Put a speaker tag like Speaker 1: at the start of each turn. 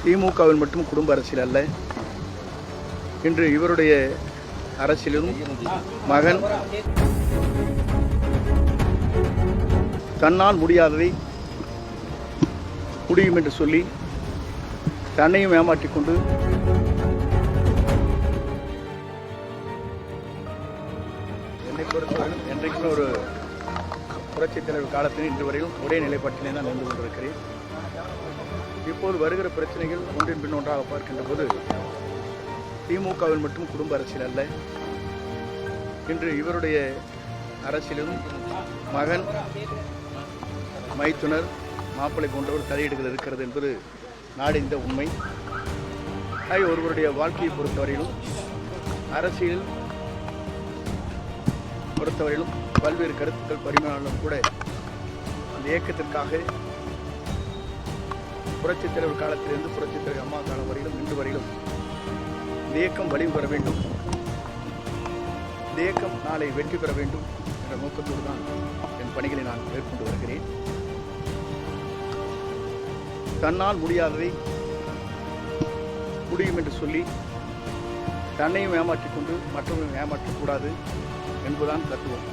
Speaker 1: திமுகவில் மட்டும் குடும்ப அரசியல் அல்ல. இன்று இவருடைய அரசியலிலும் மகன் தன்னால் முடியாததை முடியும் என்று சொல்லி தன்னையும் ஏமாற்றிக் கொண்டு என்னை பொறுத்தவரையும் என்றைக்குமே ஒரு புரட்சித் தலைவர் காலத்தில் இன்று வரையும் ஒரே நிலைப்பாட்டிலே தான் நின்று கொண்டிருக்கிறேன். இப்போது வருகிற பிரச்சனைகள் ஒன்றின் பின் ஒன்றாக பார்க்கின்ற போது திமுகவில் மட்டும் குடும்ப அரசியல் அல்ல. இன்று இவருடைய அரசியலிலும் மகன், மைத்துனர், மாப்பிள்ளை போன்றவர் தலையீடுகள் இருக்கிறது என்பது நாடிந்த உண்மை. ஒருவருடைய வாழ்க்கையை பொறுத்தவரையிலும் அரசியல் பொறுத்தவரையிலும் பல்வேறு கருத்துக்கள் பரிமாணம் கூட அந்த இயக்கத்திற்காக புரட்சித் தலைவர் காலத்திலிருந்து புரட்சித் தலைவர் அம்மா காலம் வரையிலும் இன்று வரையிலும் இந்த இயக்கம் வலிவு பெற வேண்டும், இந்த இயக்கம் நாளை வெற்றி பெற வேண்டும் என்ற நோக்கத்தோடு தான் என் பணிகளை நான் மேற்கொண்டு வருகிறேன். தன்னால் முடியாததை முடியும் என்று சொல்லி தன்னையும் ஏமாற்றிக் கொண்டு மற்றவர்களையும் ஏமாற்றக்கூடாது என்பதுதான் தத்துவம்.